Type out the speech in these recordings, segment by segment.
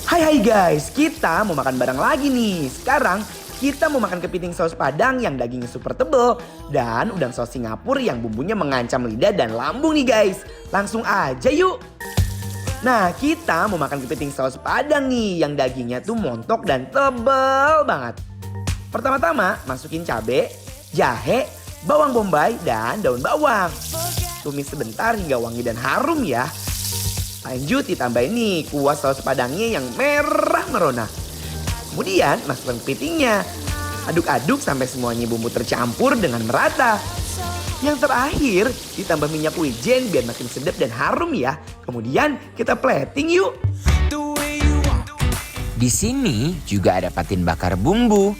Hai guys, kita mau makan bareng lagi nih. Sekarang kita mau makan kepiting saus Padang yang dagingnya super tebel dan udang saus Singapura yang bumbunya mengancam lidah dan lambung nih guys. Langsung aja yuk. Nah, kita mau makan kepiting saus Padang nih yang dagingnya tuh montok dan tebel banget. Pertama-tama masukin cabai, jahe, bawang bombay dan daun bawang. Tumis sebentar hingga wangi dan harum ya. Lanjut ditambahin nih kuah saus Padangnya yang merah merona. Kemudian masukkan kepitingnya. Aduk-aduk sampai semuanya bumbu tercampur dengan merata. Yang terakhir ditambah minyak wijen biar makin sedap dan harum ya. Kemudian kita plating yuk. Di sini juga ada patin bakar bumbu.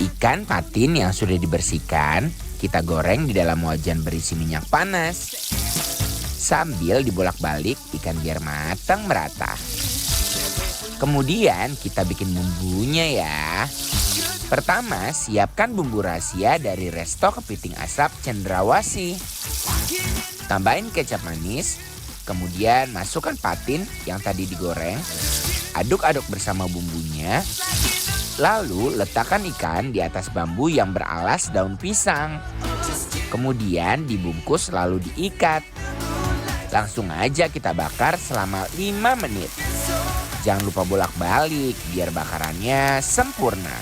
Ikan patin yang sudah dibersihkan kita goreng di dalam wajan berisi minyak panas. Sambil dibolak-balik ikan biar matang merata. Kemudian kita bikin bumbunya ya. Pertama siapkan bumbu rahasia dari resto kepiting asap Cendrawasih. Tambahin kecap manis. Kemudian masukkan patin yang tadi digoreng. Aduk-aduk bersama bumbunya. Lalu letakkan ikan di atas bambu yang beralas daun pisang. Kemudian dibungkus lalu diikat. Langsung aja kita bakar selama 5 menit. Jangan lupa bolak-balik biar bakarannya sempurna.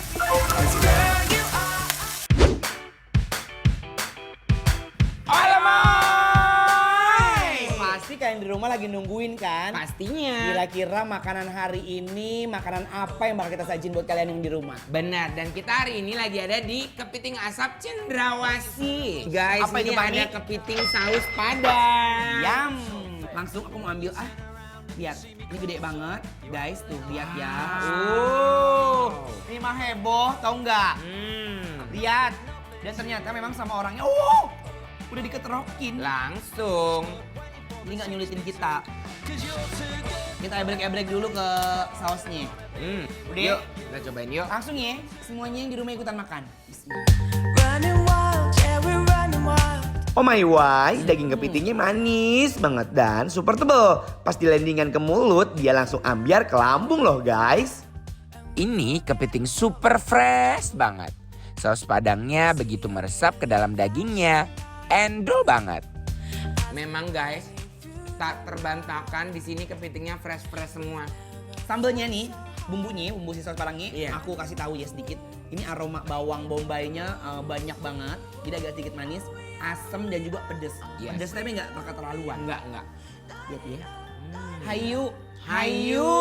Pasti kalian di rumah lagi nungguin kan? Pastinya. Kira-kira makanan hari ini, makanan apa yang bakal kita sajin buat kalian yang di rumah? Benar, dan kita hari ini lagi ada di Kepiting Asap Cendrawasih. Guys, Apa itu, ini Pani? ada kepiting saus Padang. Yam. Langsung aku mau ambil lihat, ini gede banget, guys. Tuh lihat ya. Ini mah heboh, tau nggak? Lihat. Dan ternyata memang sama orangnya, udah diketerokin. Langsung. Ini nggak nyulitin kita. Kita ebrek-ebrek dulu ke sausnya. Udah? Yuk, kita cobain yuk. Langsung ya, semuanya yang di rumah ikutan makan. Bismillah. Oh my why, daging kepitingnya manis banget dan super tebel. Pas dilandingan ke mulut, dia langsung ambiar ke lambung loh guys. Ini kepiting super fresh banget. Saus Padangnya begitu meresap ke dalam dagingnya. Endol banget. Memang guys, tak terbantahkan di sini kepitingnya fresh-fresh semua. Sambelnya nih, bumbu si saus Padangnya, Iya. aku kasih tahu ya sedikit. Ini aroma bawang bombaynya banyak banget, jadi agak sedikit manis, asam dan juga pedes. Yes. Pedes tapi nggak keterlaluan. Enggak. Lihat ya. Hayu. Hayu.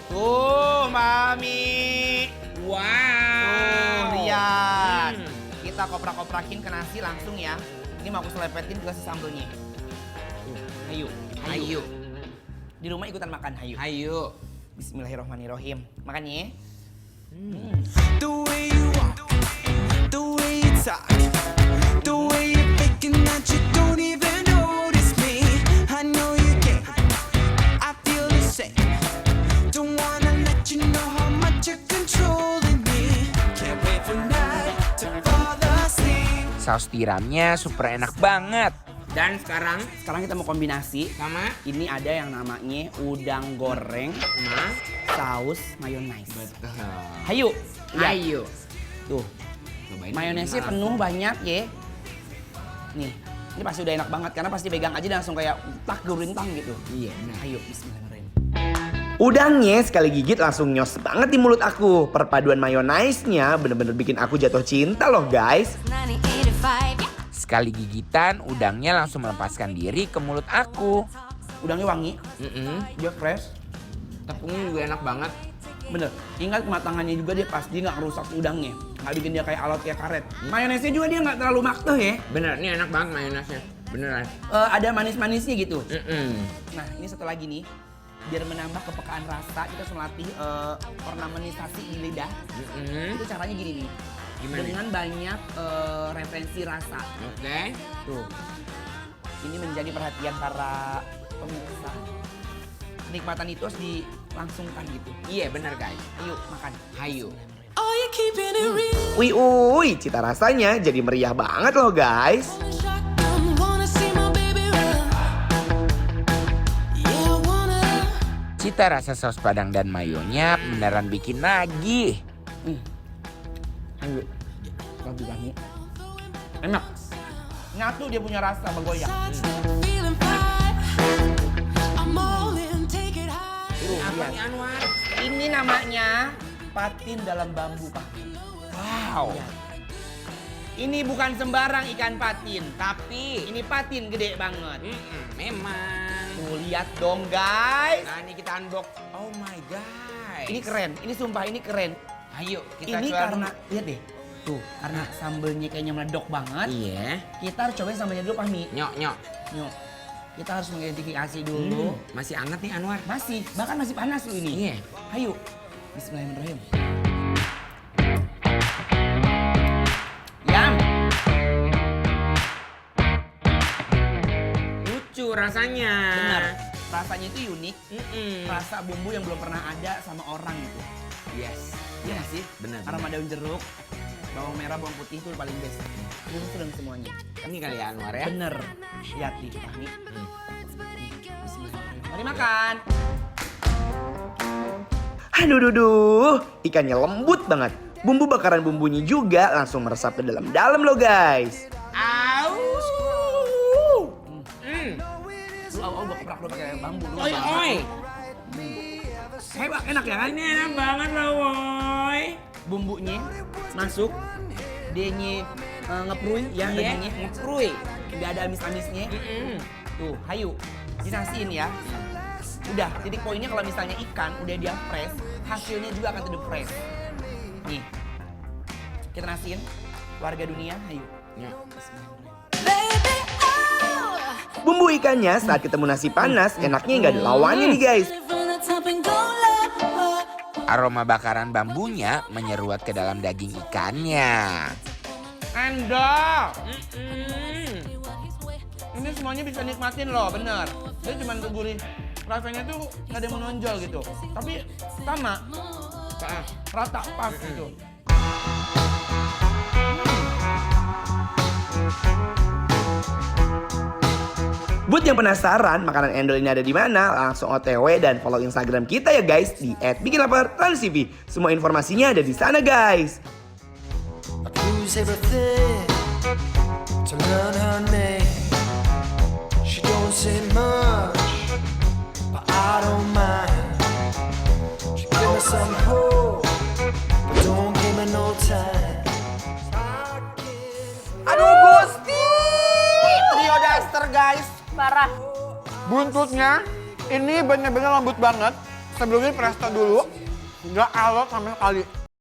Tuh, Mami. Wow. Tuh, lihat. Kita koprak-koprakin ke nasi langsung ya. Ini mau aku selepetin ke sambelnya. Hayu. Hayu. Di rumah ikutan makan hayu. Hayu. Bismillahirrahmanirrahim. Makan ya. The way you walk, the way you talk, the way you're thinking that you don't even notice me. I know you can, I feel the same. Don't wanna let you know how much you're controlling me. Can't wait for night to fall asleep. Saus tiramnya super enak banget. Dan sekarang Sekarang kita mau kombinasi. sama Ini ada yang namanya udang goreng saus mayonaise. Hayu. Lihat. Hayu. Tuh. Cobain. Mayonesnya penuh banyak ya. Nih, ini pasti udah enak banget karena pasti pegang aja dan langsung kayak tak gurintang gitu. Iya, benar. Ayo, bismillahirrahmanirrahim. Udangnya sekali gigit langsung nyos banget di mulut aku. Perpaduan mayonaise-nya bener-bener bikin aku jatuh cinta loh guys. Sekali gigitan udangnya langsung melepaskan diri ke mulut aku. Udangnya wangi, dia fresh. Tepungnya juga enak banget. Bener, ingat kematangannya juga dia pas, dia nggak ngerusak si udangnya. Nggak bikin dia kayak alot kayak karet. Mayonesnya juga dia nggak terlalu makto ya. Bener, ini enak banget mayonesnya. Beneran. Ada manis-manisnya gitu. Mm-mm. Nah, ini satu lagi nih. Biar menambah kepekaan rasa, kita harus melatih ornamentisasi di lidah. Itu caranya gini nih. Gimana? Dengan banyak referensi rasa. Oke. Tuh. Ini menjadi perhatian para pemirsa. Kenikmatan itu harus langsungkan gitu. Iya bener guys. Ayo makan. Hayu. Are you keeping it real? Wih, cita rasanya jadi meriah banget loh guys. Shotgun, wanna see my baby run. Yeah, I wanna. Cita rasa saus padang dan mayonya beneran bikin nagih. Ayo. Lagi banget. Enak. Nyatu dia punya rasa bergoyang. Feeling fine. I'm all in, take it high. Apa nih Anwar? Ini namanya patin dalam bambu, Pak. Wow. Ini bukan sembarang ikan patin, Tapi ini patin gede banget. memang. Tuh lihat dong guys. Nah ini kita unbox. Oh my god. Ini keren, ini sumpah ini keren. Ayo kita Ini coba karena, dulu. lihat deh. Tuh, karena sambelnya kayaknya meledok banget. Iya. Kita harus cobain sambelnya dulu, Pahmi. Nyok nyok. Yuk. Kita harus mengidentifikasi dulu. Masih anget nih Anwar. Masih, bahkan masih panas loh ini. Iya. Ayo. Bismillahirrahmanirrahim. Yam. Lucu rasanya. Benar. Rasanya itu unik. Mm-mm. Rasa bumbu yang belum pernah ada sama orang gitu. Yes. Iya nggak sih? Benar. Aroma daun jeruk, bawang merah, bawang putih itu paling best. Belum sedang semuanya. Ini kali ya Anwar ya. Bener. Lihat nih, Fahmi. Bismillahirrahmanirrahim. Mari makan. Aduh, ikannya lembut banget. Bumbu bakaran bumbunya juga langsung meresap ke dalam-dalam loh guys. Au. Lu awal gua keprak dulu pakai bambu dulu. Oi oi. Hebat, enak ya kan? Ini enak banget loh woi. Bumbunya masuk, dianya ngeprui ya, Iya. dagingnya. Ngeprui. Nggak ada amis-amisnya. Mm-mm. Tuh, hayu. Dinasiin ya. Udah, titik poinnya kalau misalnya ikan udah dia fresh, hasilnya juga akan tetap fresh. Nih, kita nasiin warga dunia, hayu. Nyok. Baby, oh. Bumbu ikannya saat ketemu nasi panas enaknya nggak ada lawannya nih guys. From the top and go low. Aroma bakaran bambunya menyeruat ke dalam daging ikannya. Endol! Mm-mm. Ini semuanya bisa nikmatin loh, bener. Dia cuma gurih. Rasanya tuh nggak ada yang menonjol gitu. Tapi sama, rata pas gitu. Buat yang penasaran makanan endol ini ada di mana, langsung OTW dan follow Instagram kita ya guys di @bikinlapartransTV. Semua informasinya ada di sana guys. I'd lose everything to learn her name. She don't say much, but I don't mind. She give me some hope, but don't give me no time. Aduh Gusti! Trio Duster guys. Parah. Buntutnya ini bener-bener lembut banget. Sebelumnya presto dulu. Nggak alot sama sekali.